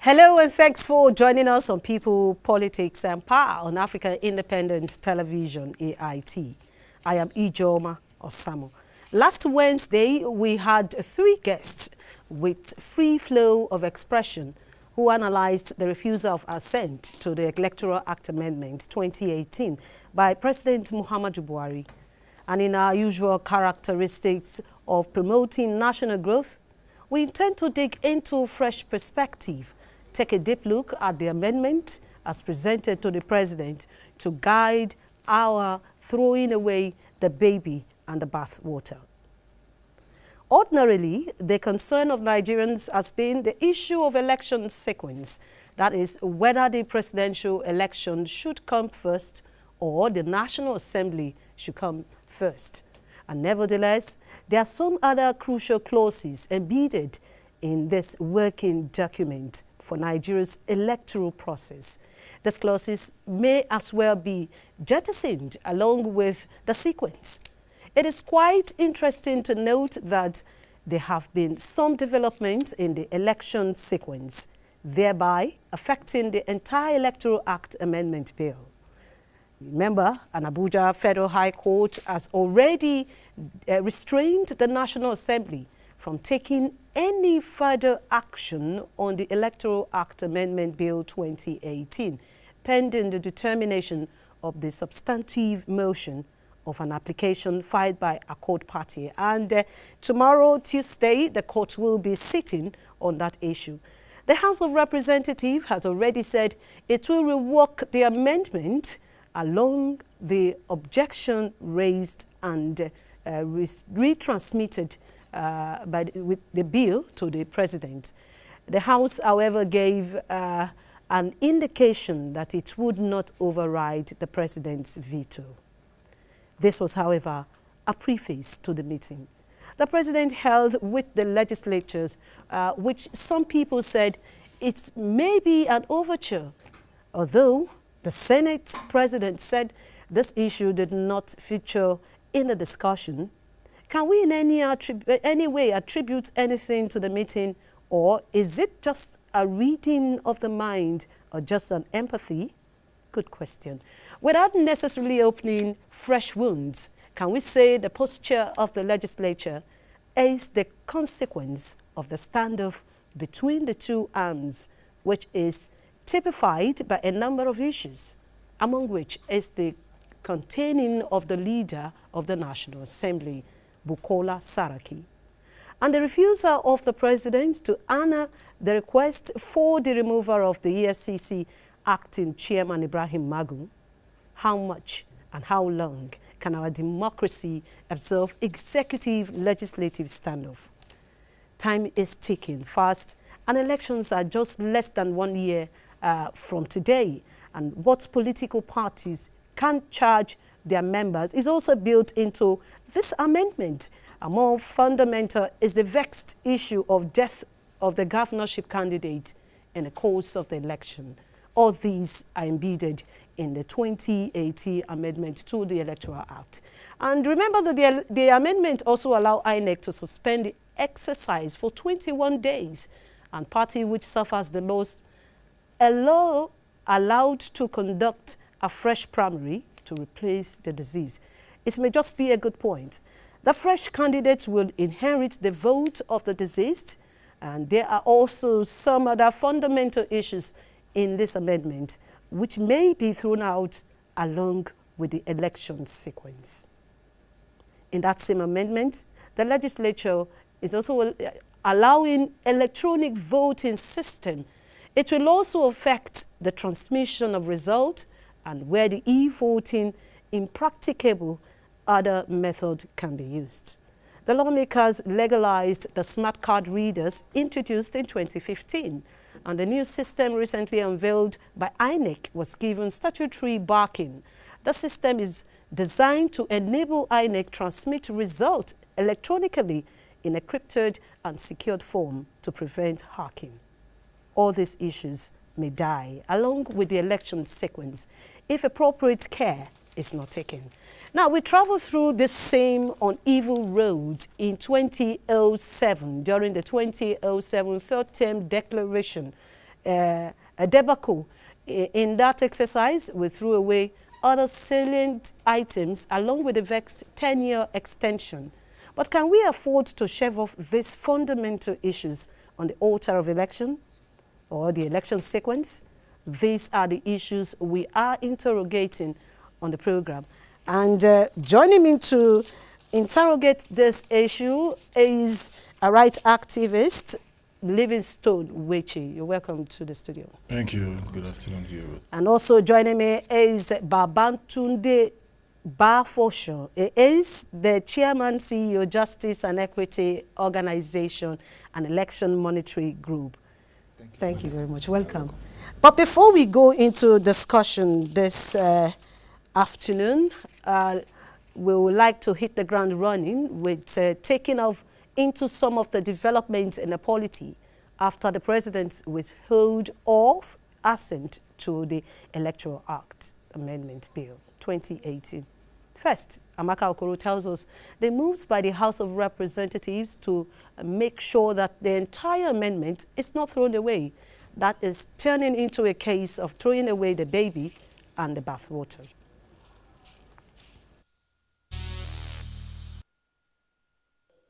Hello and thanks for joining us on People, Politics and Power on African Independent Television, AIT. I am Ijoma Osamo. Last Wednesday, we had 3 guests with free flow of expression who analyzed the refusal of assent to the Electoral Act Amendment 2018 by President Muhammadu Buhari. And in our usual characteristics of promoting national growth, we intend to dig into fresh perspective, take a deep look at the amendment as presented to the President to guide our throwing away the baby and the bathwater. Ordinarily, the concern of Nigerians has been the issue of election sequence, that is, whether the presidential election should come first or the National Assembly should come first. And nevertheless, there are some other crucial clauses embedded in this working document for Nigeria's electoral process. These clauses may as well be jettisoned along with the sequence. It is quite interesting to note that there have been some developments in the election sequence, thereby affecting the entire Electoral Act Amendment Bill. Remember, an Abuja Federal High Court has already restrained the National Assembly from taking any further action on the Electoral Act Amendment Bill 2018, pending the determination of the substantive motion of an application filed by a court party. And tomorrow, Tuesday, the court will be sitting on that issue. The House of Representatives has already said it will rework the amendment along the objection raised and retransmitted with the bill to the President. The House, however, gave an indication that it would not override the President's veto. This was, however, a preface to the meeting. The President held with the legislatures, which some people said it may be an overture, although the Senate President said this issue did not feature in the discussion. Can we in any way attribute anything to the meeting, or is it just a reading of the mind or just an empathy? Good question. Without necessarily opening fresh wounds, can we say the posture of the legislature is the consequence of the standoff between the two arms, which is typified by a number of issues, among which is the containing of the leader of the National Assembly, Bukola Saraki, and the refusal of the President to honor the request for the removal of the EFCC acting chairman Ibrahim Magu. How much and how long can our democracy observe executive-legislative standoff? Time is ticking fast, and elections are just less than 1 year from today. And what political parties can charge their members is also built into this amendment. A more fundamental is the vexed issue of death of the governorship candidate in the course of the election. All these are embedded in the 2018 amendment to the Electoral Act. And remember that the amendment also allows INEC to suspend the exercise for 21 days, and party which suffers the loss allowed to conduct a fresh primary to replace the disease. It may just be a good point. The fresh candidates will inherit the vote of the deceased, and there are also some other fundamental issues in this amendment which may be thrown out along with the election sequence. In that same amendment, the legislature is also allowing electronic voting system. It will also affect the transmission of results, and where the e-voting impracticable, other method can be used. The lawmakers legalized the smart card readers introduced in 2015, and the new system recently unveiled by INEC was given statutory backing. The system is designed to enable INEC transmit results electronically in a encrypted and secured form to prevent hacking. All these issues may die along with the election sequence if appropriate care is not taken. Now, we traveled through this same uneven road in 2007 during the 2007 third term declaration a debacle. In that exercise, we threw away other salient items along with the vexed 10-year extension. But can we afford to shave off these fundamental issues on the altar of election or the election sequence? These are the issues we are interrogating on the program. And joining me to interrogate this issue is a right activist, Livingstone Wechi. You're welcome to the studio. Thank you. Good afternoon, viewers. And also joining me is Babantunde Bafosho. He is the Chairman, CEO, Justice and Equity Organization and Election Monitoring Group. Thank you very much. Welcome. But before we go into discussion this afternoon, we would like to hit the ground running with taking off into some of the developments in the polity after the president withheld of assent to the Electoral Act Amendment Bill 2018. First, Amaka Okoro tells us the moves by the House of Representatives to make sure that the entire amendment is not thrown away. That is turning into a case of throwing away the baby and the bathwater.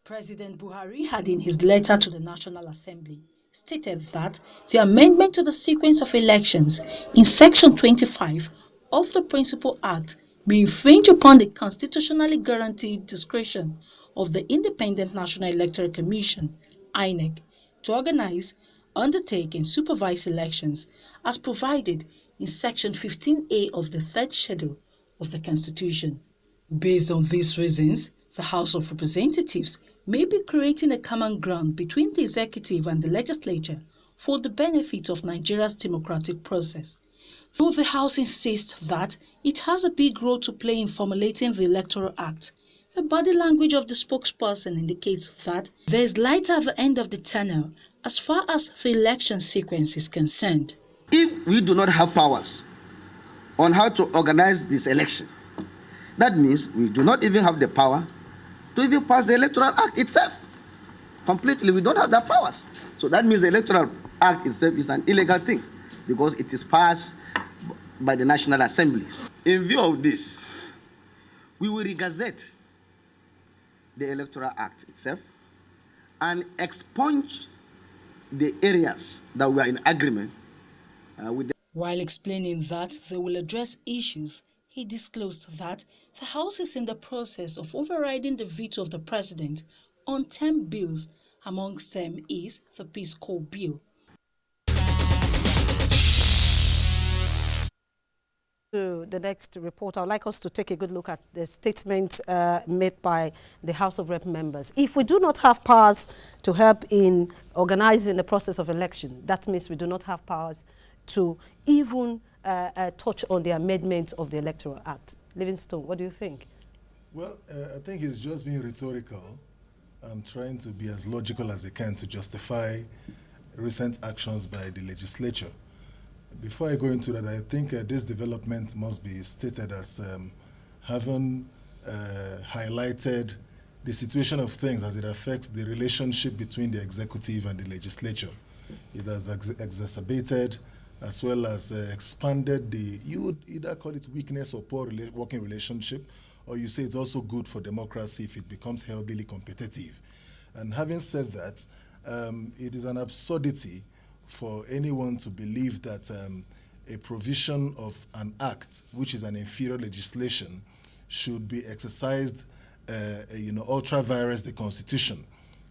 President Buhari had in his letter to the National Assembly stated that the amendment to the sequence of elections in Section 25 of the Principal Act may infringe upon the constitutionally guaranteed discretion of the Independent National Electoral Commission, INEC, to organize, undertake and supervise elections as provided in Section 15A of the Third Schedule of the Constitution. Based on these reasons, the House of Representatives may be creating a common ground between the executive and the legislature for the benefit of Nigeria's democratic process. Though the House insists that it has a big role to play in formulating the Electoral Act, the body language of the spokesperson indicates that there is light at the end of the tunnel as far as the election sequence is concerned. If we do not have powers on how to organize this election, that means we do not even have the power to even pass the Electoral Act itself. Completely, we don't have that powers. So that means the Electoral Act itself is an illegal thing because it is passed by the National Assembly. In view of this, we will regazette the Electoral Act itself and expunge the areas that we are in agreement with. While explaining that they will address issues, he disclosed that the House is in the process of overriding the veto of the President on 10 bills. Amongst them is the Peace Corps Bill. To the next report, I would like us to take a good look at the statement made by the House of Rep members. If we do not have powers to help in organizing the process of election, that means we do not have powers to even touch on the amendment of the Electoral Act. Livingstone, what do you think? Well, I think he's just being rhetorical and trying to be as logical as he can to justify recent actions by the legislature. Before I go into that, I think this development must be stated as having highlighted the situation of things as it affects the relationship between the executive and the legislature. It has exacerbated as well as expanded the, you would either call it weakness or poor working relationship, or you say it's also good for democracy if it becomes healthily competitive. And having said that, it is an absurdity for anyone to believe that a provision of an act, which is an inferior legislation, should be exercised, ultra vires the Constitution.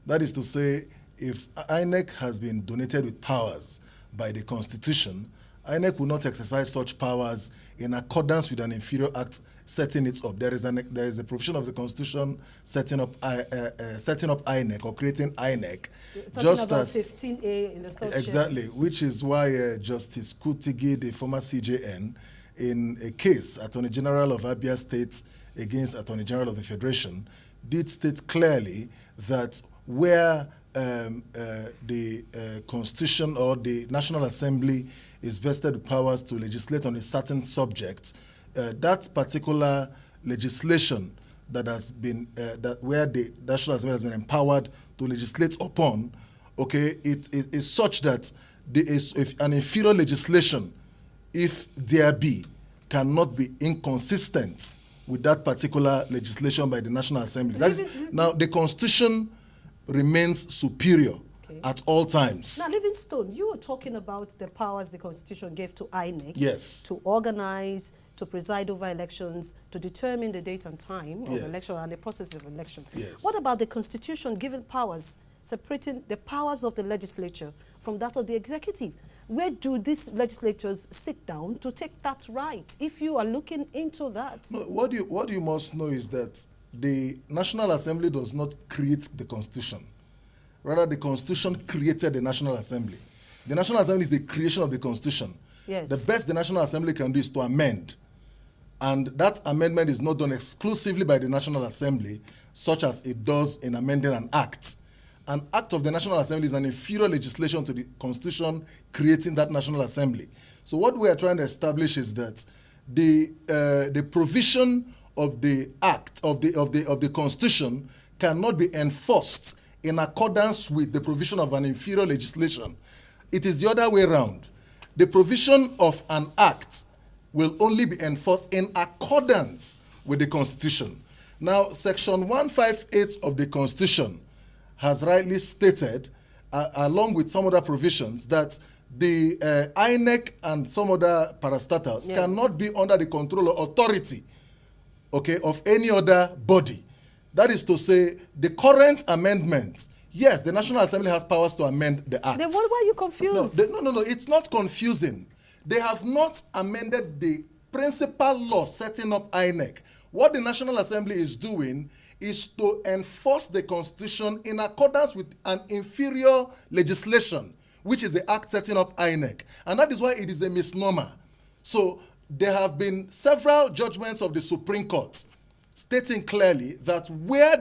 That is to say, if INEC has been donated with powers by the Constitution, INEC will not exercise such powers in accordance with an inferior act setting it up. There is a provision of the Constitution setting up INEC or creating INEC. Just about as 15A in the third exactly, which is why Justice Kutigi, the former CJN, in a case, Attorney General of Abia State against Attorney General of the Federation, did state clearly that where the Constitution or the National Assembly is vested with powers to legislate on a certain subject, that particular legislation that has been, where the National Assembly has been empowered to legislate upon, okay, it is such that if an inferior legislation, if there be, cannot be inconsistent with that particular legislation by the National Assembly. Now, the Constitution remains superior at all times. Now, Livingstone, you were talking about the powers the Constitution gave to INEC to organize, to preside over elections, to determine the date and time of election and the process of election. What about the Constitution giving powers, separating the powers of the legislature from that of the executive? Where do these legislatures sit down to take that right, if you are looking into that? No, what you must know is that the National Assembly does not create the Constitution. Rather, the Constitution created the National Assembly. The National Assembly is a creation of the Constitution. Yes. The best the National Assembly can do is to amend. And that amendment is not done exclusively by the National Assembly, such as it does in amending an act. An act of the National Assembly is an inferior legislation to the Constitution creating that National Assembly. So what we are trying to establish is that the provision of the act of the Constitution cannot be enforced in accordance with the provision of an inferior legislation. It is the other way around. The provision of an act will only be enforced in accordance with the Constitution. Now, Section 158 of the Constitution has rightly stated, along with some other provisions, that the INEC and some other parastatals cannot be under the control or authority, of any other body. That is to say, the current amendments, yes, the National Assembly has powers to amend the act. Then why are you confused? No, it's not confusing. They have not amended the principal law setting up INEC. What the National Assembly is doing is to enforce the Constitution in accordance with an inferior legislation, which is the act setting up INEC. And that is why it is a misnomer. So there have been several judgments of the Supreme Court stating clearly that where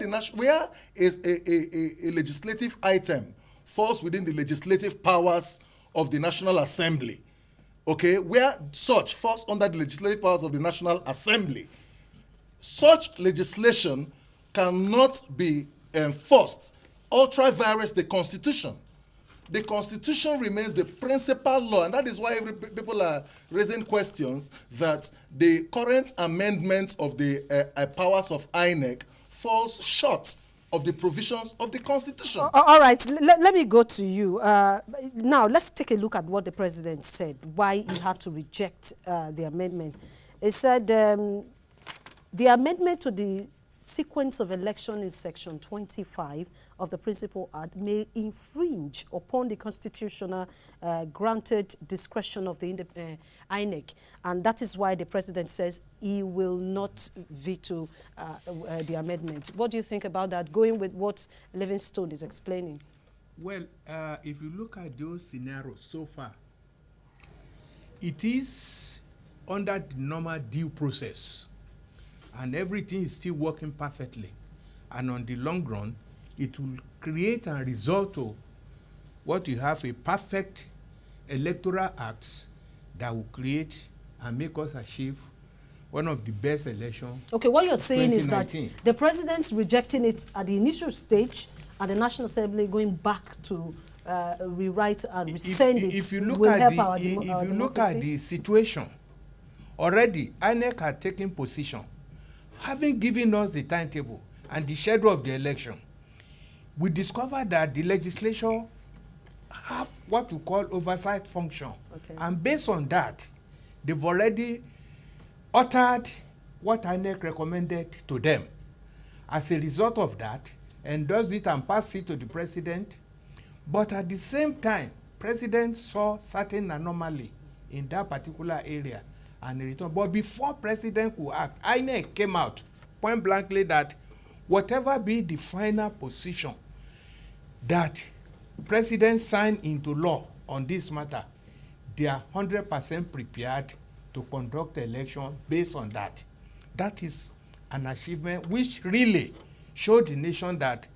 is a legislative item falls within the legislative powers of the National Assembly, where such falls under the legislative powers of the National Assembly, such legislation cannot be enforced ultra vires the Constitution. The Constitution remains the principal law, and that is why people are raising questions that the current amendment of the powers of INEC falls short of the provisions of the Constitution. All right, let me go to you. Now, let's take a look at what the president said, why he had to reject the amendment. He said the amendment to the sequence of election in Section 25 of the Principal Act may infringe upon the constitutional granted discretion of the INEC, and that is why the president says he will not veto the amendment. What do you think about that, going with what Livingstone is explaining? Well, if you look at those scenarios so far, it is under the normal due process, and everything is still working perfectly. And on the long run, it will create and result to what you have, a perfect electoral acts that will create and make us achieve one of the best elections. Okay, what you're saying is that the president's rejecting it at the initial stage, and the National Assembly going back to rewrite and rescind it. If you look will at help the, our if you look at the situation, already INEC had taken position, having given us the timetable and the schedule of the election. We discovered that the legislature have what we call oversight function. Okay. And based on that, they've already uttered what INEC recommended to them. As a result of that, endorsed it and passed it to the president. But at the same time, president saw certain anomaly in that particular area and returned. But before president could act, INEC came out point blankly that whatever be the final position that president signed into law on this matter, they are 100% prepared to conduct the election based on that. That is an achievement which really showed the nation that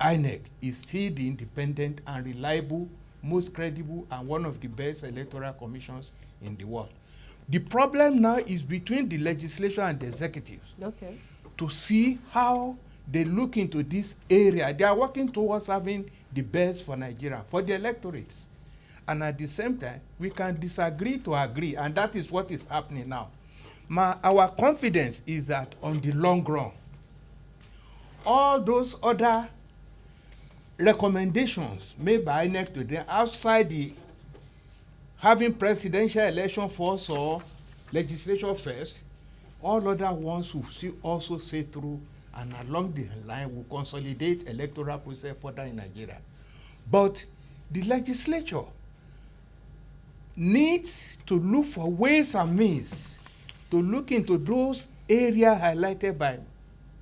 INEC is still the independent and reliable, most credible, and one of the best electoral commissions in the world. The problem now is between the legislature and the executive. Okay. To see how they look into this area. They are working towards having the best for Nigeria, for the electorates. and at the same time, we can disagree to agree, and that is what is happening now. Our confidence is that on the long run, all those other recommendations made by INEC today outside the having presidential election first or legislature first, all other ones will also say through, and along the line will consolidate electoral process further in Nigeria. But the legislature needs to look for ways and means to look into those areas highlighted by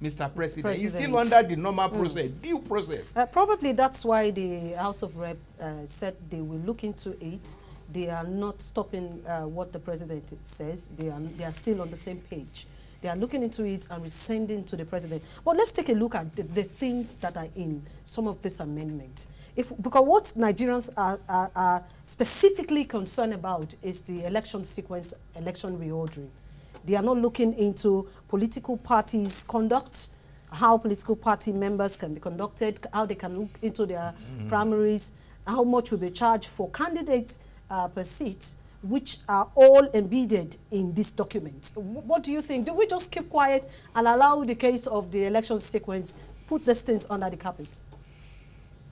Mr. President. He's still under the normal process, due process. Probably that's why the House of Rep said they will look into it. They are not stopping what the president says. They are still on the same page. They are looking into it and resending to the president. But let's take a look at the things that are in some of this amendment. Because what Nigerians are specifically concerned about is the election sequence, election reordering. They are not looking into political parties' conduct, how political party members can be conducted, how they can look into their primaries, how much will be charged for candidates per seat, which are all embedded in this document. What do you think? Do we just keep quiet and allow the case of the election sequence, put these things under the carpet?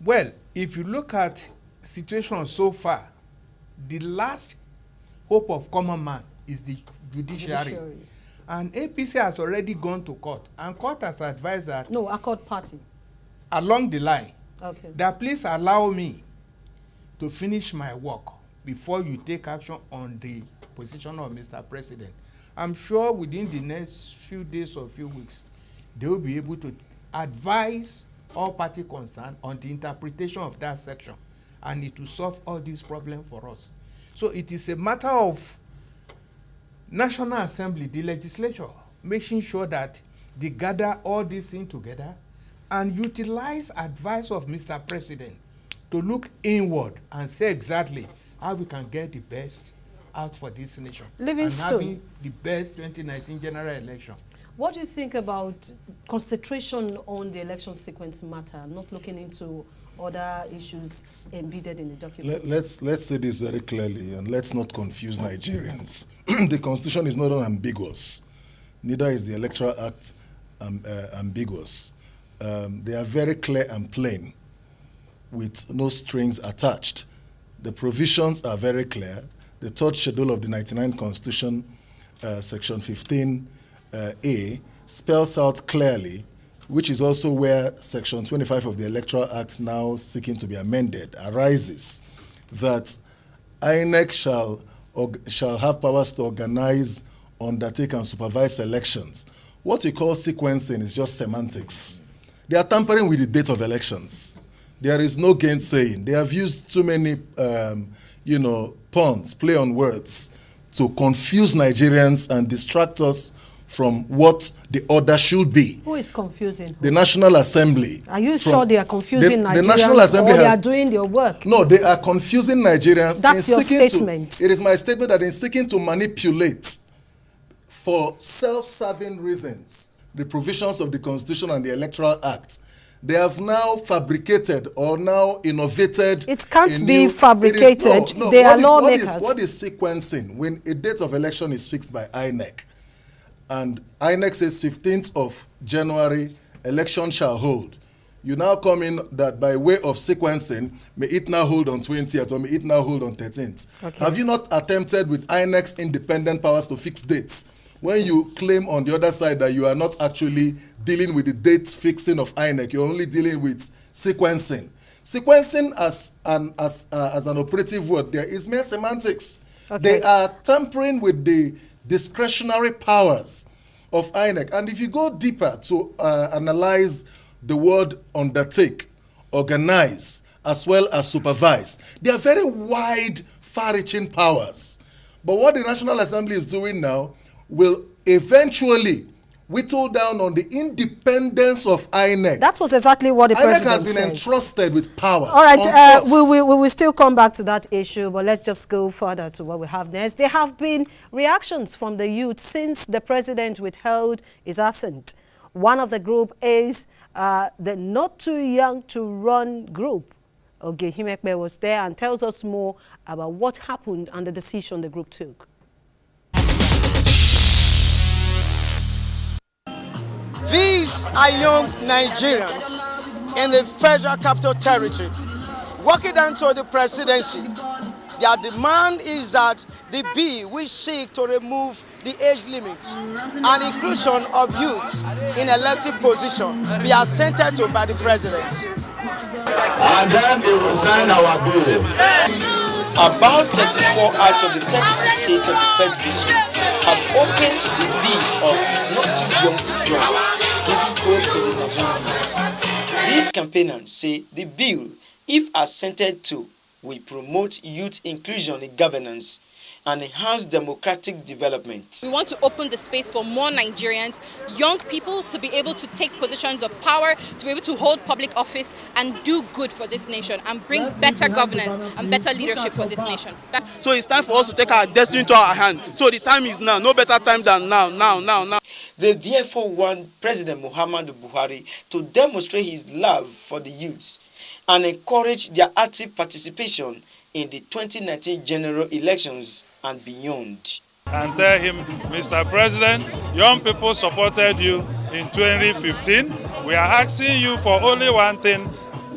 Well, if you look at situation so far, the last hope of common man is the judiciary. And APC has already gone to court, and court has advised that... No, Accord Party. Along the line, okay, that please allow me to finish my work before you take action on the position of Mr. President. I'm sure within the next few days or few weeks, they will be able to advise all parties concerned on the interpretation of that section, and it will solve all these problems for us. So it is a matter of National Assembly, the legislature, making sure that they gather all these things together and utilize advice of Mr. President to look inward and say exactly how we can get the best out for this nation. Livingstone, and having the best 2019 general election. What do you think about concentration on the election sequence matter, not looking into other issues embedded in the document? Let's say this very clearly, and let's not confuse Nigerians. The Constitution is not ambiguous. Neither is the Electoral Act ambiguous. They are very clear and plain, with no strings attached. The provisions are very clear. The third schedule of the 99 Constitution, section 15A, spells out clearly, which is also where section 25 of the Electoral Act, now seeking to be amended, arises, that INEC shall have powers to organize, undertake, and supervise elections. What we call sequencing is just semantics. They are tampering with the date of elections. There is no gainsaying. They have used too many, puns, play on words, to confuse Nigerians and distract us from what the order should be. Who is confusing? The National Assembly. Are you sure they are confusing Nigerians, the National Assembly or they are doing their work? No, they are confusing Nigerians. That's your statement. It is my statement that in seeking to manipulate for self-serving reasons the provisions of the Constitution and the Electoral Act, they have now fabricated or now innovated. It can't be fabricated. They are lawmakers. What is sequencing? When a date of election is fixed by INEC, and INEC says 15th of January, election shall hold. You now come in that by way of sequencing, may it now hold on 20th or may it now hold on 13th. Okay. Have you not attempted with INEC's independent powers to fix dates? When you claim on the other side that you are not actually dealing with the date fixing of INEC, you're only dealing with sequencing. Sequencing as an operative word there is mere semantics. Okay. They are tampering with the discretionary powers of INEC. And if you go deeper to analyze the word undertake, organize, as well as supervise, they are very wide, far-reaching powers. But what the National Assembly is doing now will eventually whittle down on the independence of INEC. That was exactly what the president said. INEC has been entrusted with powers. All right, we will still come back to that issue, but let's just go further to what we have next. There have been reactions from the youth since the president withheld his assent. One of the group is the Not Too Young to Run group, Oge Himekbe was there and tells us more about what happened and the decision the group took. These are young Nigerians in the Federal Capital Territory walking down to the presidency. Their demand is that the bill which seek to remove the age limit and inclusion of youth in elective position be assented to by the president. And then they will sign our bill. About 34 out of the 36 states of the Federation have opened the bill of not too young to join, giving hope to the Nigerians. These campaigners say the bill, if assented to, will promote youth inclusion in governance and enhance democratic development. We want to open the space for more Nigerians, young people, to be able to take positions of power, to be able to hold public office and do good for this nation and bring better governance and better leadership for this nation. So it's time for us to take our destiny into our hand. So the time is now. No better time than now. They therefore want President Muhammadu Buhari to demonstrate his love for the youths and encourage their active participation in the 2019 general elections and beyond. And tell him, Mr. President, young people supported you in 2015. We are asking you for only one thing,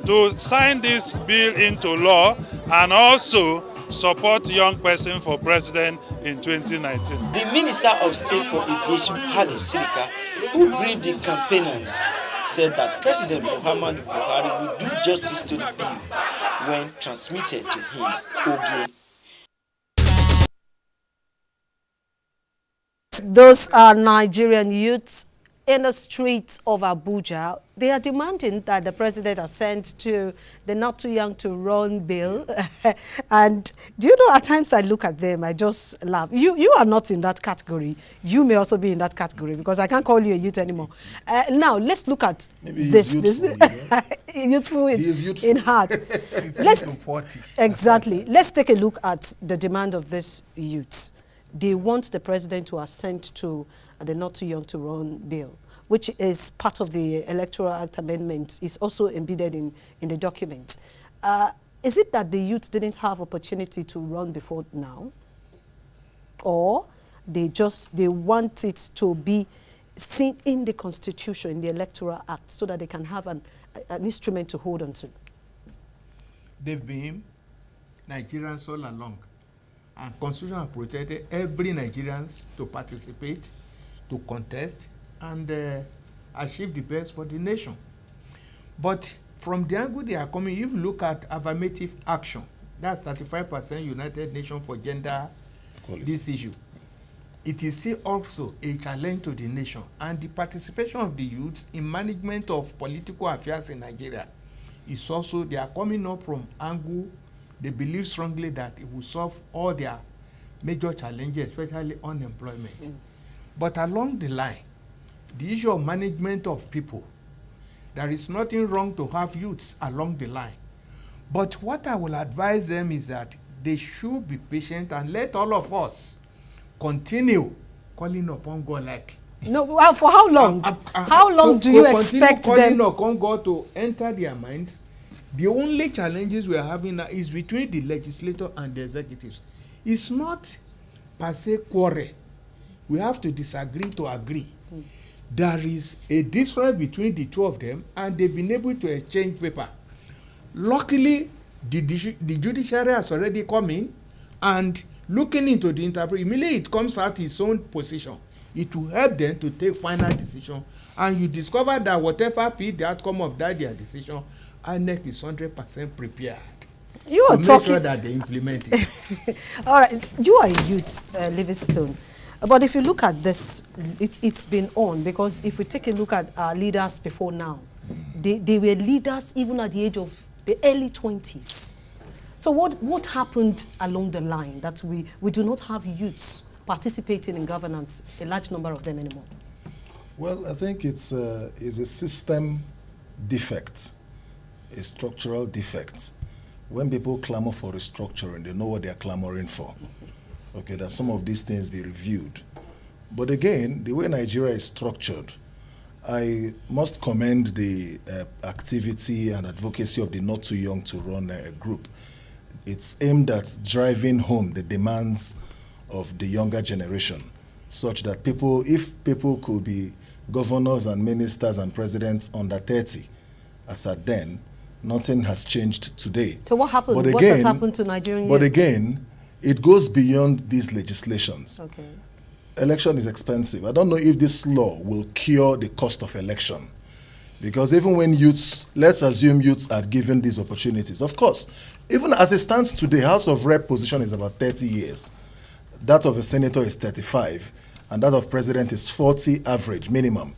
to sign this bill into law and also support young person for president in 2019. The Minister of State for Aviation, Hadi Sirika, who briefed the campaigners, said that President Muhammadu Buhari will do justice to the bill when transmitted to him. Oge. Those are Nigerian youths in the streets of Abuja. They are demanding that the president assent to the not too young to run bill. And do you know, at times I look at them, I just laugh. You are not in that category. You may also be in that category because I can't call you a youth anymore. Now, let's look at this. Youthful in heart. Let's 40. Exactly. Let's take a look at the demand of this youth. They want the president to assent to the not too young to run bill, which is part of the Electoral Act amendment, is also embedded in the document. Is it that the youth didn't have opportunity to run before now? Or they want it to be seen in the Constitution, in the Electoral Act, so that they can have an instrument to hold on to? They've been Nigerians all along. And Constitution has protected every Nigerian to participate, to contest, and achieve the best for the nation. But from the angle they are coming, if you look at affirmative action, that's 35% United Nations for gender, this issue. It is still also a challenge to the nation. And the participation of the youths in management of political affairs in Nigeria is also, they are coming up from angle. They believe strongly that it will solve all their major challenges, especially unemployment. But along the line, the issue of management of people, there is nothing wrong to have youths along the line. But what I will advise them is that they should be patient and let all of us continue calling upon God like. No, well, for how long? How long do you expect them? Calling upon God to enter their minds. The only challenges we are having now is between the legislator and the executives. It's not per se quarrel. We have to disagree to agree. There is a difference between the two of them, and they've been able to exchange paper. Luckily, the judiciary has already come in and looking into the interpretation. Immediately it comes out its own position. It will help them to take final decision, and you discover that whatever be the outcome of that their decision, INEC is 100% prepared. You are to talking. Make sure that they implement it. All right, you are a youth, Livingstone. But if you look at this, it's been on, because if we take a look at our leaders before now, they were leaders even at the age of the early 20s. So what happened along the line that we do not have youths participating in governance, a large number of them anymore? Well, I think it's a system defect, a structural defect. When people clamor for restructuring, they know what they're clamoring for. Okay, that some of these things be reviewed. But again, the way Nigeria is structured, I must commend the activity and advocacy of the Not Too Young to Run group. It's aimed at driving home the demands of the younger generation, such that if people could be governors and ministers and presidents under 30, as at then, nothing has changed today. So what happened? What has happened to Nigerian youths? But again, it goes beyond these legislations. Okay. Election is expensive. I don't know if this law will cure the cost of election. Because even when youths, let's assume youths are given these opportunities. Of course, even as it stands today, House of Rep position is about 30 years. That of a senator is 35, and that of president is 40 average, minimum.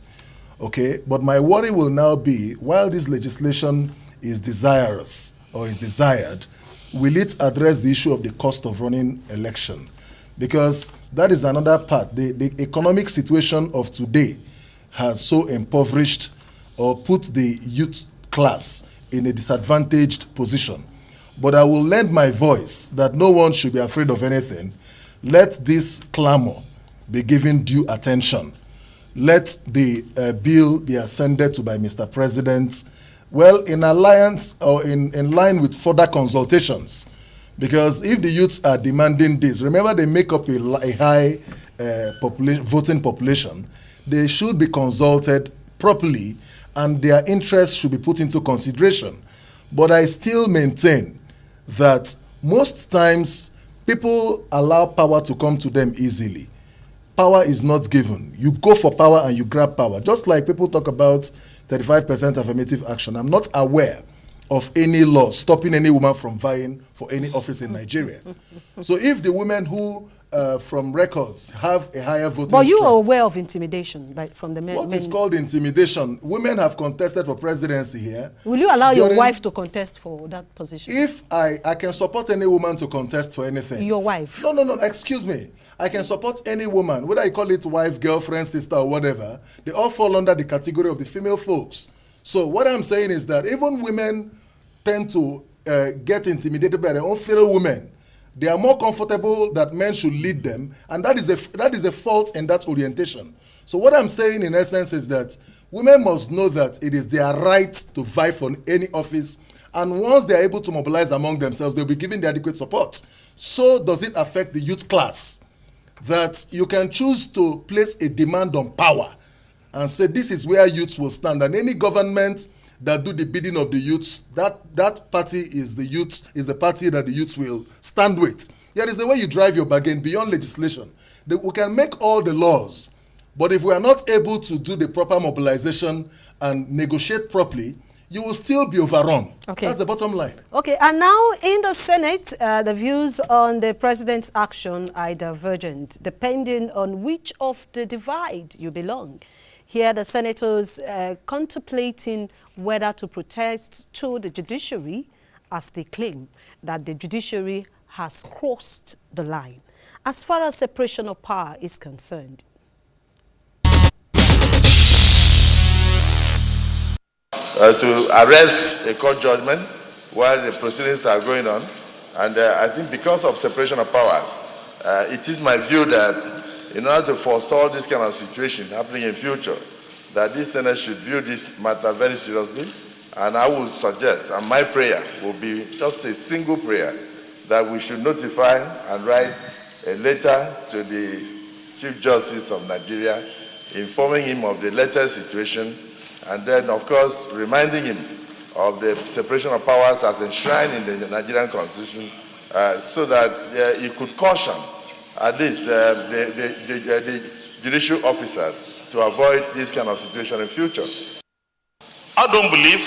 Okay, but my worry will now be, while this legislation is desirous or is desired, will it address the issue of the cost of running election? Because that is another part. The economic situation of today has so impoverished or put the youth class in a disadvantaged position. But I will lend my voice that no one should be afraid of anything. Let this clamor be given due attention. Let the bill be ascended to by Mr. President, well, in alliance or in line with further consultations. Because if the youths are demanding this, remember they make up a high voting population, they should be consulted properly and their interests should be put into consideration. But I still maintain that most times people allow power to come to them easily. Power is not given. You go for power and you grab power. Just like people talk about 35% affirmative action. I'm not aware of any law stopping any woman from vying for any office in Nigeria. So if the women who, from records, have a higher voting But you strength, are aware of intimidation from the men? What is called intimidation? Women have contested for presidency here. Will you allow your wife to contest for that position? If I can support any woman to contest for anything. Your wife? No, excuse me. I can support any woman, whether I call it wife, girlfriend, sister, or whatever. They all fall under the category of the female folks. So what I'm saying is that even women tend to get intimidated by their own fellow women. They are more comfortable that men should lead them, and that is a fault in that orientation. So what I'm saying in essence is that women must know that it is their right to vie for any office, and once they are able to mobilize among themselves, they'll be given the adequate support. So does it affect the youth class? That you can choose to place a demand on power and say this is where youths will stand, and any government that do the bidding of the youths, that party is the party that the youths will stand with. There is a way you drive your bargain beyond legislation. We can make all the laws, but if we are not able to do the proper mobilization and negotiate properly, you will still be overrun. Okay. That's the bottom line. Okay, and now in the Senate, the views on the president's action are divergent, depending on which of the divide you belong. Here, the senators contemplating whether to protest to the judiciary, as they claim that the judiciary has crossed the line as far as separation of power is concerned. To arrest a court judgment while the proceedings are going on. And I think because of separation of powers, it is my view that in order to forestall this kind of situation happening in future, that this Senate should view this matter very seriously. And I would suggest, and my prayer will be just a single prayer, that we should notify and write a letter to the Chief Justice of Nigeria, informing him of the latest situation, and then, of course, reminding him of the separation of powers as enshrined in the Nigerian Constitution, so that he could caution at least the judicial officers to avoid this kind of situation in future. I don't believe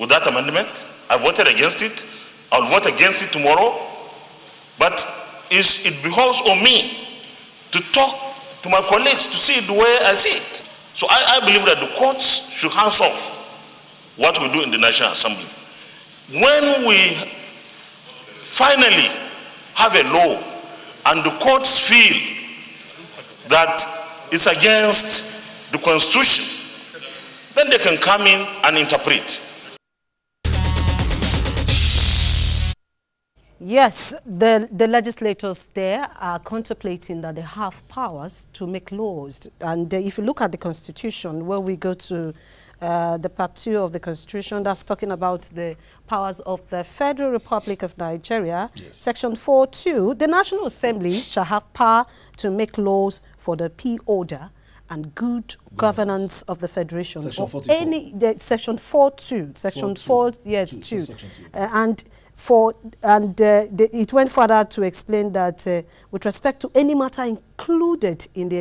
with that amendment. I voted against it. I'll vote against it tomorrow. But it behoves on me to talk to my colleagues to see the way I see it. So I believe that the courts should hands off what we do in the National Assembly. When we finally have a law and the courts feel that it's against the Constitution, then they can come in and interpret. Yes, the legislators there are contemplating that they have powers to make laws. And if you look at the Constitution, where we go to the Part 2 of the Constitution, that's talking about the powers of the Federal Republic of Nigeria, yes. Section 4.2, the National Assembly shall have power to make laws for the peace order and good governance of the Federation. Section 44. Section 4.2, Section 4, yes, 2. Section 2. It went further to explain that with respect to any matter included in the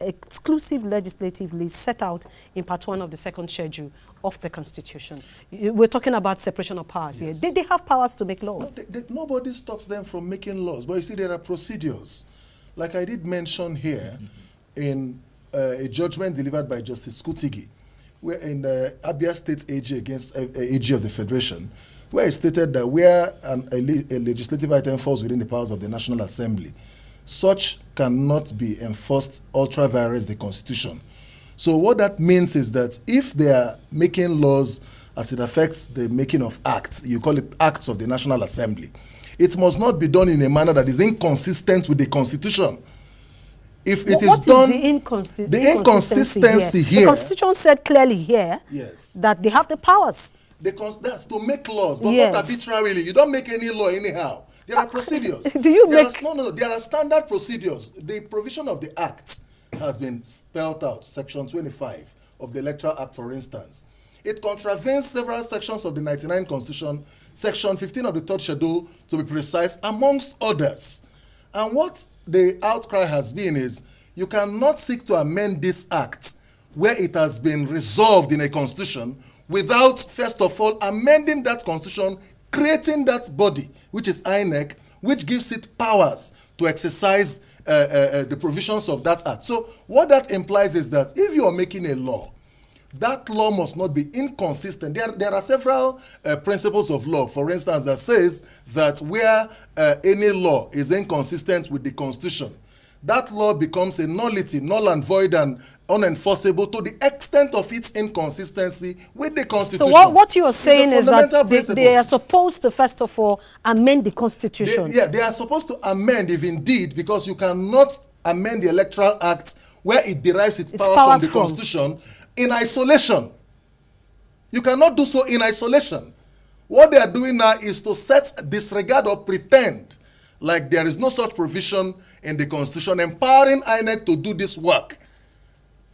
exclusive legislative list set out in Part 1 of the second schedule of the Constitution. We're talking about separation of powers here. They have powers to make laws. No, nobody stops them from making laws. But you see, there are procedures. Like I did mention here in a judgment delivered by Justice Kutigi, where in Abia State AG against AG of the Federation, where it stated that where a legislative item falls within the powers of the National Assembly, such cannot be enforced ultra vires the Constitution. So what that means is that if they are making laws as it affects the making of acts, you call it acts of the National Assembly, it must not be done in a manner that is inconsistent with the Constitution. If it is done, the inconsistency here? The Constitution said clearly here that they have the powers. That's to make laws, but not arbitrarily. You don't make any law anyhow. There are procedures. There are standard procedures. The provision of the Act has been spelled out, Section 25 of the Electoral Act, for instance. It contravenes several sections of the 99 Constitution, Section 15 of the third schedule, to be precise, amongst others. And what the outcry has been is, you cannot seek to amend this Act where it has been resolved in a Constitution without, first of all, amending that Constitution, creating that body, which is INEC, which gives it powers to exercise the provisions of that Act. So what that implies is that if you are making a law, that law must not be inconsistent. There are several principles of law, for instance, that says that where any law is inconsistent with the Constitution, that law becomes a nullity, null and void and unenforceable to the extent of its inconsistency with the Constitution. So what you are saying is that they are supposed to, first of all, amend the Constitution. They are supposed to amend, if indeed, because you cannot amend the Electoral Act where it derives its powers from the Constitution in isolation. You cannot do so in isolation. What they are doing now is to set disregard or pretend like there is no such provision in the Constitution empowering INEC to do this work,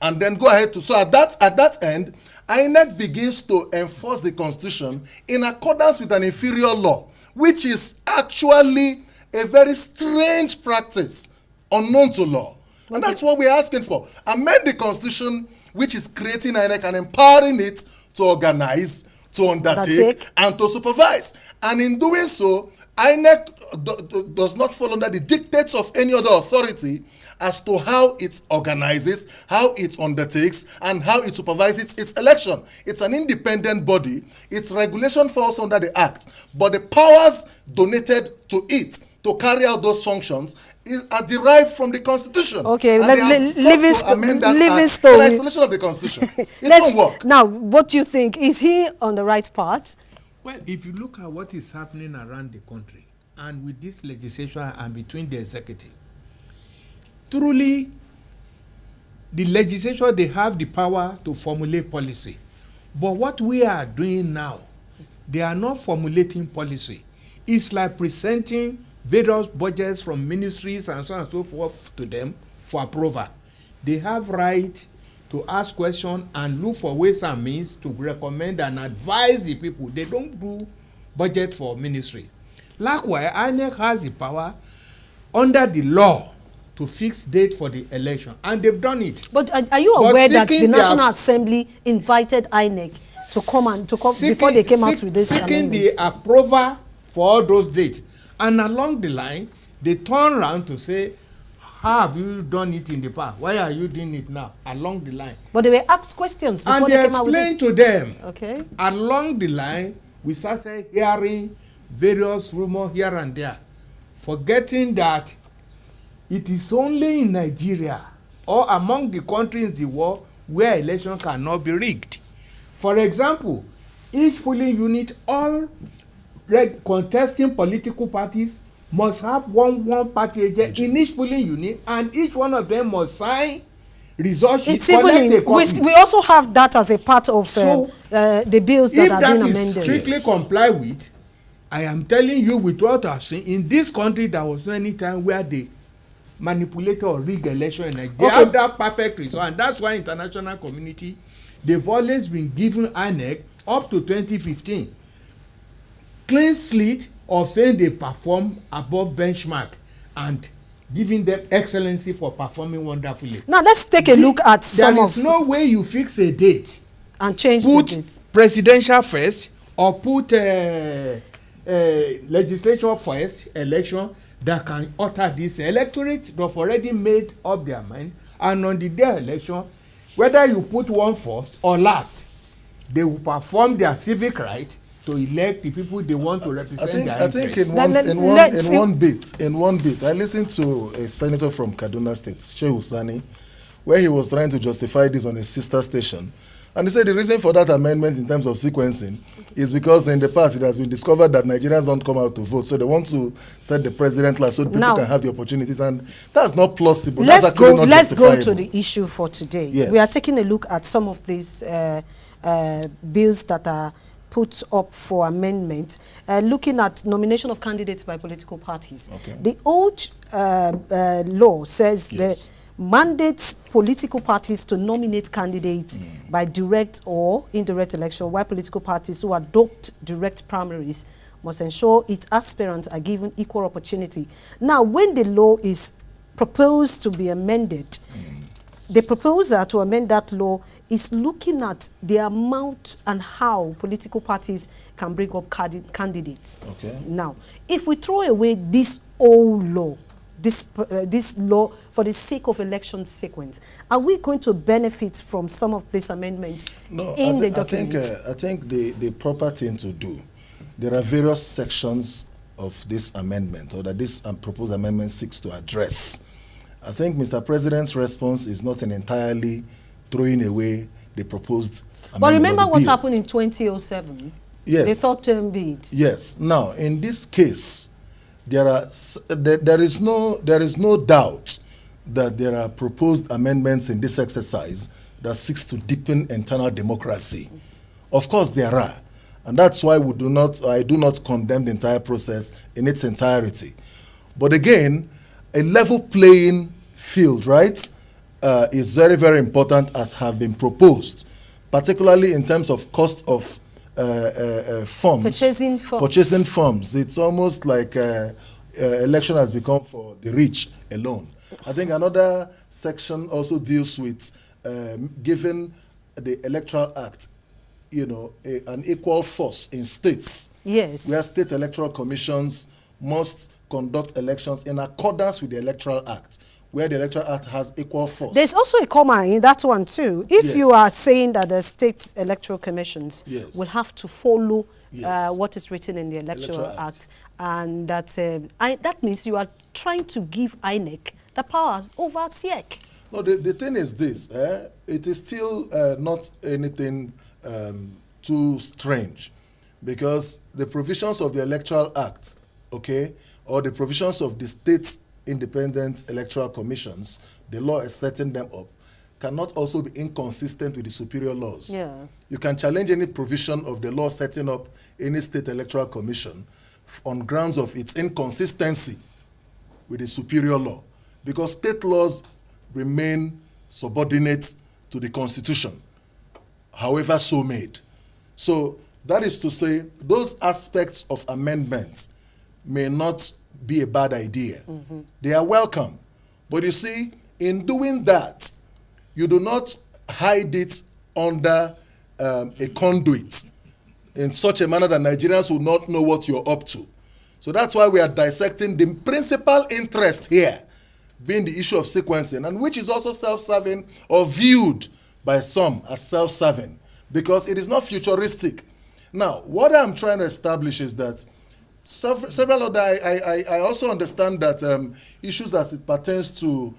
and then go ahead to. So at that end, INEC begins to enforce the Constitution in accordance with an inferior law, which is actually a very strange practice unknown to law. And that's what we're asking for. Amend the Constitution, which is creating INEC and empowering it to organize, to undertake, and to supervise. And in doing so, INEC does not fall under the dictates of any other authority as to how it organizes, how it undertakes, and how it supervises its election. It's an independent body. Its regulation falls under the Act, but the powers donated to it to carry out those functions are derived from the Constitution. Okay, Livingstone. In isolation of the Constitution. It won't work. Now, what do you think? Is he on the right path? Well, if you look at what is happening around the country, and with this legislation and between the executive, truly, the legislature, they have the power to formulate policy. But what we are doing now, they are not formulating policy. It's like presenting various budgets from ministries and so on and so forth to them for approval. They have right to ask questions and look for ways and means to recommend and advise the people. They don't do budget for ministry. Likewise, INEC has the power under the law to fix date for the election, and they've done it. But are you aware that the National Assembly invited INEC to come before they came out with this amendment? Seeking the approval for all those dates. And along the line, they turn around to say, how have you done it in the past? Why are you doing it now? Along the line. But they were asked questions before they came out with this. And they explained to them. Okay. Along the line, we started hearing various rumors here and there, forgetting that it is only in Nigeria or among the countries in the world where election cannot be rigged. For example, each polling unit, all contesting political parties must have one party agent in each polling unit, and each one of them must sign result sheet, collect a copy. We also have that as a part of the bills that are being amended. If that is strictly complied with, I am telling you with what I've seen, in this country there was no any time where they manipulated or rigged election, and they have that perfect result, and that's why international community, they've always been given INEC up to 2015 clean slate of saying they perform above benchmark and giving them excellency for performing wonderfully. Now let's take a look at some of. There is no way you fix a date and change the date. Put presidential first or put legislature first election that can alter this. Electorate have already made up their mind, and on the day of election, whether you put one first or last, they will perform their civic right to elect the people they want to represent their interests. I think in one bit, I listened to a senator from Kaduna State, Shehu Sani, where he was trying to justify this on a sister station. And he said the reason for that amendment in terms of sequencing is because in the past it has been discovered that Nigerians don't come out to vote. So they want to set the president last so people can have the opportunities. And that's not plausible. Let's go to the issue for today. Yes. We are taking a look at some of these bills that are put up for amendment, looking at nomination of candidates by political parties. Okay. The old law says that mandates political parties to nominate candidates by direct or indirect election, while political parties who adopt direct primaries must ensure its aspirants are given equal opportunity. Now, when the law is proposed to be amended, the proposer to amend that law is looking at the amount and how political parties can bring up candidates. Okay. Now, if we throw away this old law, this law for the sake of election sequence, are we going to benefit from some of these amendments in the documents? I think the proper thing to do, there are various sections of this amendment or that this proposed amendment seeks to address. I think Mr. President's response is not entirely throwing away the proposed amendment. But remember what happened in 2007? Yes. The third term bid. Yes. Now, in this case, there is no doubt that there are proposed amendments in this exercise that seeks to deepen internal democracy. Of course, there are, and that's why I do not condemn the entire process in its entirety. But again, a level playing field, right, is very, very important, as have been proposed, particularly in terms of cost of funds. Purchasing funds. It's almost like election has become for the rich alone. I think another section also deals with giving the Electoral Act, an equal force in states. Yes. Where state electoral commissions must conduct elections in accordance with the Electoral Act, where the Electoral Act has equal force. There's also a comma in that one too. If you are saying that the state electoral commissions will have to follow what is written in the Electoral Act, and that means you are trying to give INEC the powers over SIEC. No, the thing is this, it is still not anything too strange, because the provisions of the Electoral Act, or the provisions of the state's independent electoral commissions, the law is setting them up, cannot also be inconsistent with the superior laws. Yeah. You can challenge any provision of the law setting up any state electoral commission on grounds of its inconsistency with the superior law, because state laws remain subordinate to the Constitution, however so made. So that is to say, those aspects of amendments may not be a bad idea. They are welcome. But you see, in doing that, you do not hide it under a conduit in such a manner that Nigerians will not know what you're up to. So that's why we are dissecting the principal interest here, being the issue of sequencing, and which is also self-serving or viewed by some as self-serving, because it is not futuristic. Now, what I'm trying to establish is that several other, I also understand that issues as it pertains to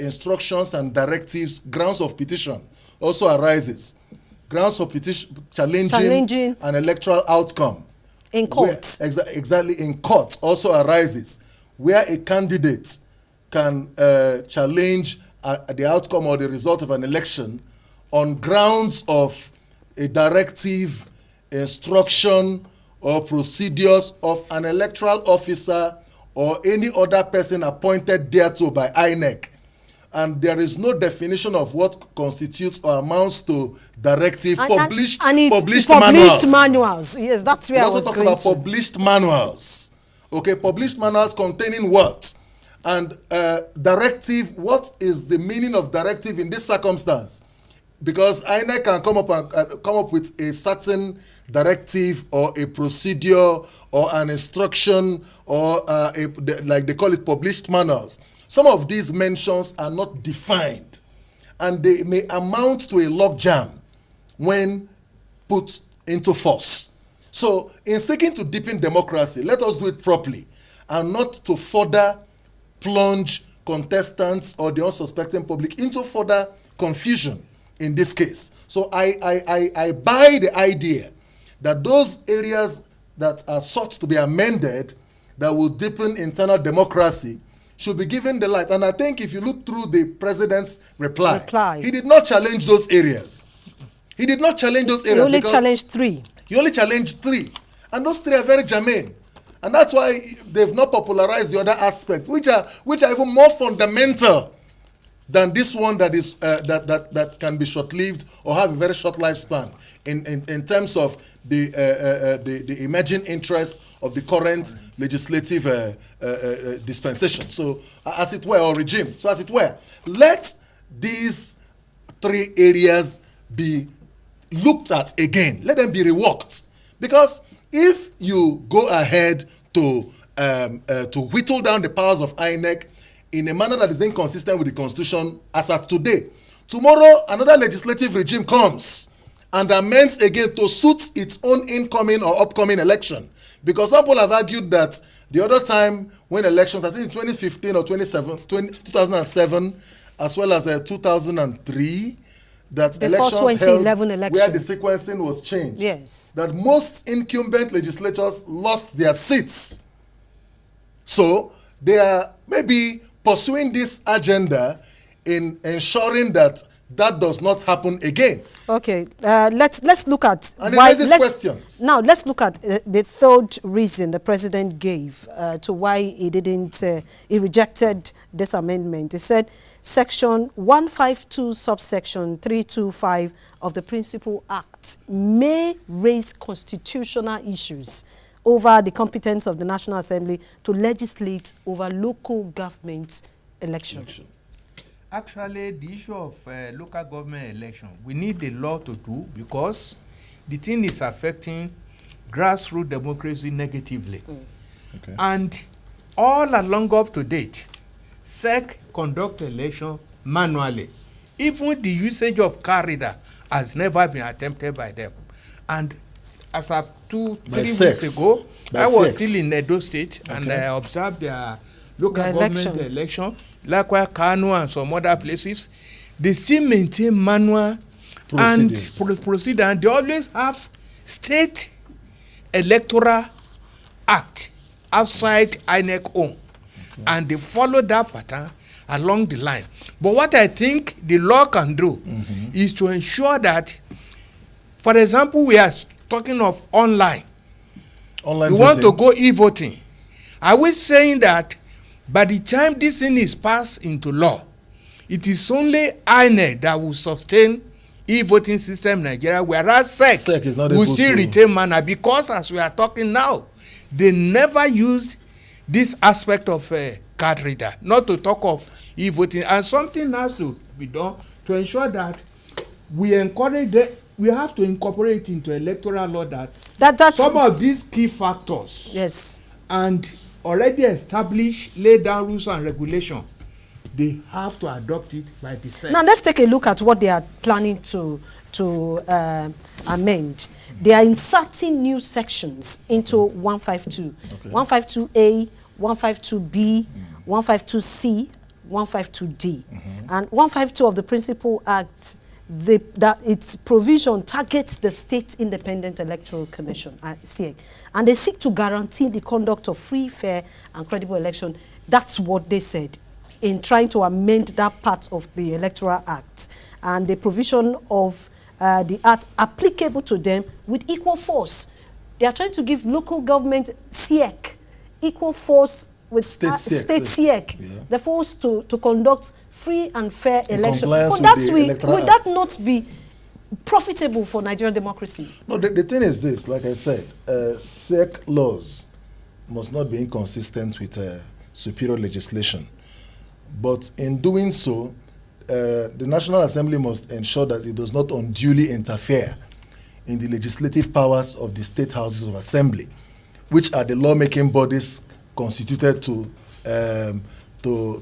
instructions and directives, grounds of petition also arises. Grounds of petition challenging an electoral outcome In court. Exactly, in court also arises, where a candidate can challenge the outcome or the result of an election on grounds of a directive, instruction, or procedures of an electoral officer or any other person appointed thereto by INEC. And there is no definition of what constitutes or amounts to directive, published manuals. Yes, that's where I was also talks going about to. published manuals. Okay, published manuals containing what? And directive, what is the meaning of directive in this circumstance? Because INEC can come up with a certain directive or a procedure or an instruction or like they call it published manuals. Some of these mentions are not defined, and they may amount to a logjam when put into force. So, in seeking to deepen democracy, let us do it properly and not to further plunge contestants or the unsuspecting public into further confusion in this case. So, I buy the idea that those areas that are sought to be amended that will deepen internal democracy should be given the light. And I think if you look through the president's reply, he did not challenge those areas. He did not challenge those areas. He only challenged 3. He only challenged 3. And those 3 are very germane. And that's why they've not popularized the other aspects, which are even more fundamental than this one that is that can be short-lived or have a very short lifespan in terms of the emerging interest of the current legislative dispensation. So, as it were, or regime. So, as it were, let these 3 areas be looked at again. Let them be reworked. Because if you go ahead to whittle down the powers of INEC in a manner that is inconsistent with the Constitution as at today, tomorrow another legislative regime comes and amends again to suit its own incoming or upcoming election. Because some people have argued that the other time when elections, I think in 2015 or 2007, as well as 2003, that before elections held election, where the sequencing was changed. Yes. That most incumbent legislators lost their seats. So they are maybe pursuing this agenda in ensuring that that does not happen again. Okay, let's look at and it raises questions. Now let's look at the third reason the president gave to why he didn't he rejected this amendment. He said Section 152 subsection 325 of the Principal Act may raise constitutional issues over the competence of the National Assembly to legislate over local government elections. Actually, the issue of local government election, we need a law to do because the thing is affecting grassroots democracy negatively. Okay. And all along up to date, SEC conduct election manually. Even the usage of car reader has never been attempted by them. And as of 2-3 weeks ago, I was still in Edo State, okay, and I observed their local government election, likewise Kano and some other places. They still maintain manual and procedure, and they always have state electoral act outside INEC own, and they follow that pattern along the line. But what I think the law can do is to ensure that, for example, we are talking of online. We voting. Want to go e-voting. Are we saying that by the time this thing is passed into law, it is only INEC that will sustain e-voting system in Nigeria, whereas SEC will still retain manual, because as we are talking now, they never used this aspect of card reader, not to talk of e-voting. And something has to be done to ensure that we encourage we have to incorporate into electoral law that some of these key factors, yes, and already established, laid down rules and regulation, they have to adopt it by the SEC. Now let's take a look at what they are planning to amend. They are inserting new sections into 152. Okay. 152A, 152B, 152C, 152D. And 152 of the Principal Act that its provision targets the State Independent Electoral Commission, SIEC, and they seek to guarantee the conduct of free, fair, and credible election. That's what they said in trying to amend that part of the Electoral Act, and the provision of the act applicable to them with equal force. They are trying to give local government SIEC equal force with state SIEC, yeah, the force to conduct free and fair election. Would that not be profitable for Nigerian democracy? No, the thing is this, like I said, SIEC laws must not be inconsistent with superior legislation. But in doing so, the National Assembly must ensure that it does not unduly interfere in the legislative powers of the state houses of assembly, which are the lawmaking bodies constituted to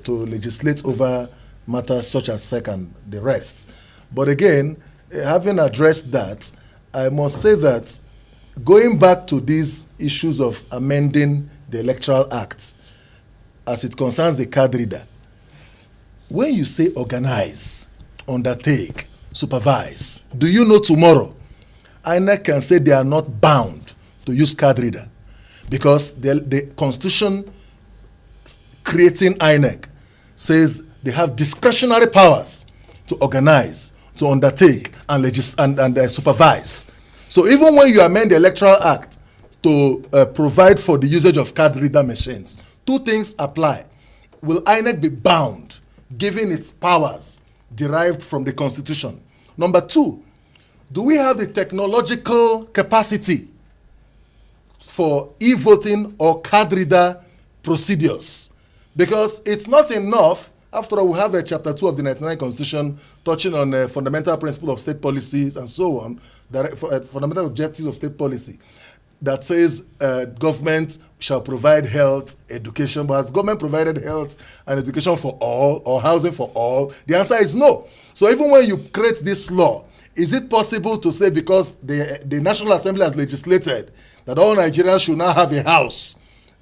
legislate over matters such as SEC and the rest. But again, having addressed that, I must say that going back to these issues of amending the Electoral Act, as it concerns the card reader, when you say organize, undertake, supervise, do you know tomorrow INEC can say they are not bound to use card reader because the Constitution creating INEC says they have discretionary powers to organize, to undertake, and supervise. So even when you amend the Electoral Act to provide for the usage of card reader machines, two things apply. Will INEC be bound, given its powers derived from the Constitution? Number two, do we have the technological capacity for e-voting or card reader procedures? Because it's not enough. After all, we have Chapter 2 of the 1999 Constitution touching on fundamental principle of state policies and so on, fundamental objectives of state policy, that says government shall provide health, education. But has government provided health and education for all or housing for all? The answer is no. So even when you create this law, is it possible to say because the National Assembly has legislated that all Nigerians should now have a house,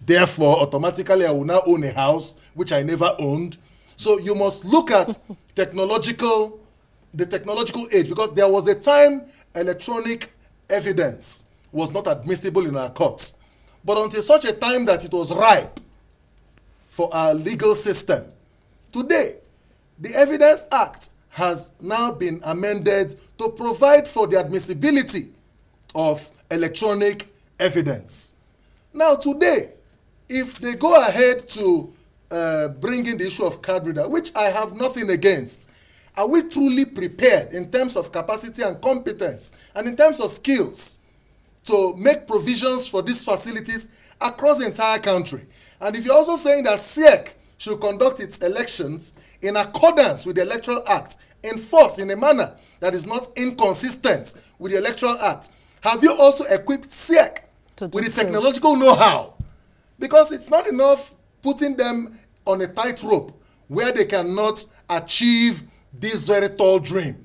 therefore automatically I will now own a house which I never owned? So you must look at the technological age, because there was a time electronic evidence was not admissible in our courts. But until such a time that it was ripe for our legal system, today, the Evidence Act has now been amended to provide for the admissibility of electronic evidence. Now today, if they go ahead to bring in the issue of card reader, which I have nothing against, are we truly prepared in terms of capacity and competence and in terms of skills to make provisions for these facilities across the entire country? And if you're also saying that SIEC should conduct its elections in accordance with the Electoral Act, enforced in a manner that is not inconsistent with the Electoral Act, have you also equipped SIEC with the technological know-how? Because it's not enough putting them on a tightrope where they cannot achieve this very tall dream.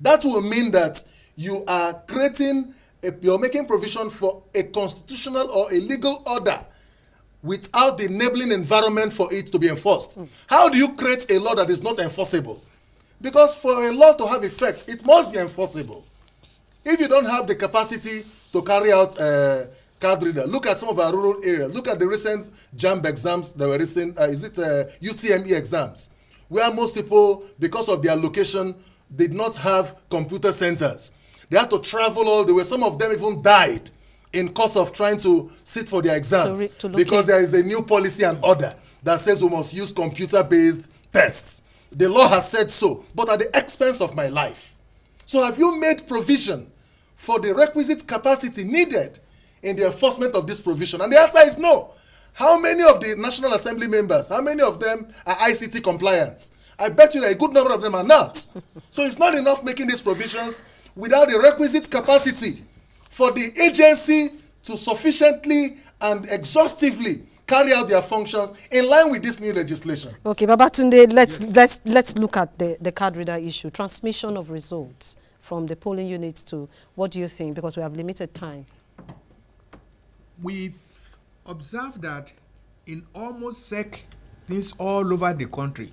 That will mean that you are you're making provision for a constitutional or a legal order without the enabling environment for it to be enforced. How do you create a law that is not enforceable? Because for a law to have effect, it must be enforceable. If you don't have the capacity to carry out card reader, look at some of our rural areas. Look at the recent JAMB exams that were recent. UTME exams, where most people, because of their location, did not have computer centers. They had to travel all the way. Some of them even died in course of trying to sit for their exams because there is a new policy and order that says we must use computer-based tests. The law has said so, but at the expense of my life. So have you made provision for the requisite capacity needed in the enforcement of this provision? And the answer is no. How many of the National Assembly members, how many of them are ICT compliant? I bet you that a good number of them are not. So it's not enough making these provisions without the requisite capacity for the agency to sufficiently and exhaustively carry out their functions in line with this new legislation. Okay, Babatunde, let's look at the card reader issue. Transmission of results from the polling units to, what do you think? Because we have limited time. We've observed that in almost SEC things all over the country,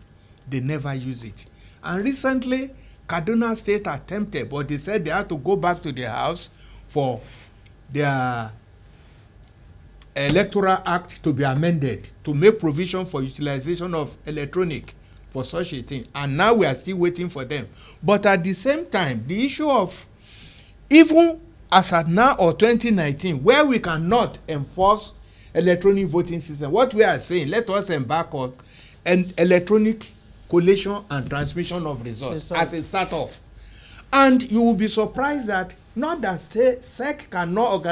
they never use it. And recently, Kaduna State attempted, but they said they had to go back to their house for their Electoral Act to be amended to make provision for utilization of electronic for such a thing. And now we are still waiting for them. But at the same time, the issue of even as at now or 2019, where we cannot enforce electronic voting system, what we are saying, let us embark on an electronic collation and transmission of results as a start off. And you will be surprised that not that SEC cannot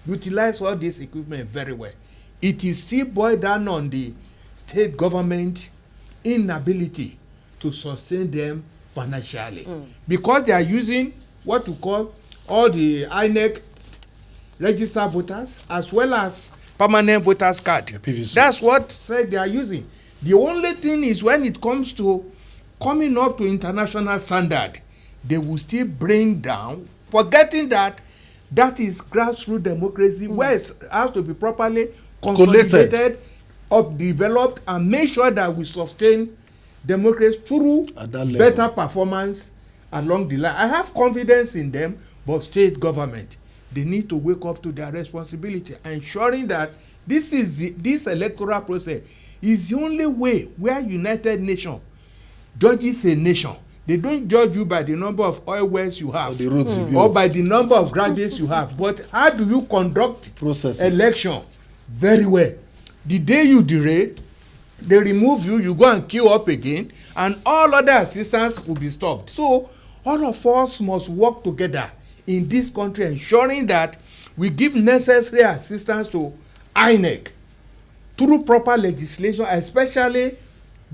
utilize all this equipment very well. It is still boiled down on the state government inability to sustain them financially. Because they are using what we call all the INEC registered voters as well as permanent voters card. That's what said they are using. The only thing is when it comes to coming up to international standard, they will still bring down, forgetting that that is grassroots democracy where it has to be properly consolidated, developed, and make sure that we sustain democracy through better performance along the line. I have confidence in them, but state government, they need to wake up to their responsibility, ensuring that this electoral process is the only way where United Nations judges a nation. They don't judge you by the number of oil wells you have or by the number of graduates you have, but how do you conduct election very well. The day you delay, they remove you, you go and queue up again, and all other assistance will be stopped. So all of us must work together in this country, ensuring that we give necessary assistance to INEC through proper legislation, especially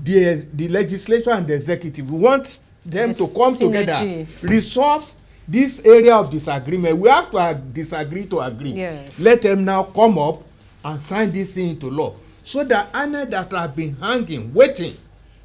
the legislature and the executive. We want them to come together, resolve this area of disagreement. We have to disagree to agree. Yes. Let them now come up and sign this thing into law, so that INEC that have been hanging, waiting,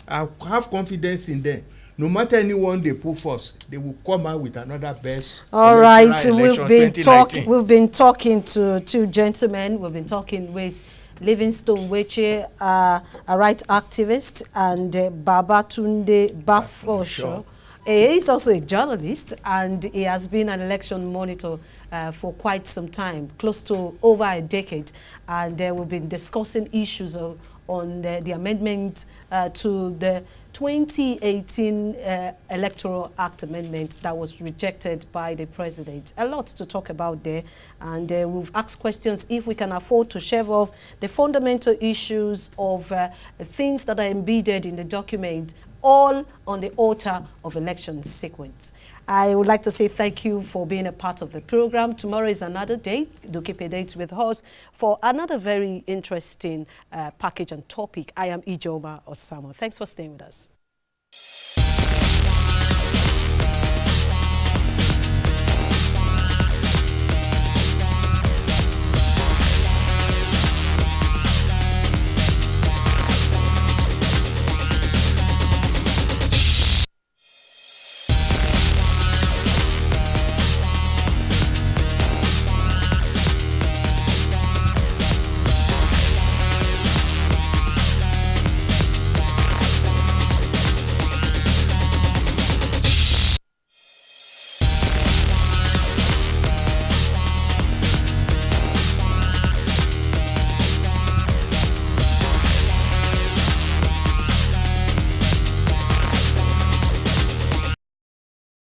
I have confidence in them. No matter anyone they put first, they will come out with another best. All right, we've been talking to two gentlemen. We've been talking with Livingstone Weche, a right activist, and Babatunde Bafosho. He's also a journalist, and he has been an election monitor for quite some time, close to over a decade. And we've been discussing issues on the amendment to the 2018 Electoral Act amendment that was rejected by the president. A lot to talk about there, and we've asked questions if we can afford to shave off the fundamental issues of things that are embedded in the document, all on the altar of election sequence. I would like to say thank you for being a part of the program. Tomorrow is another day. Do keep a date with us for another very interesting package and topic. I am Ijoma Osama. Thanks for staying with us.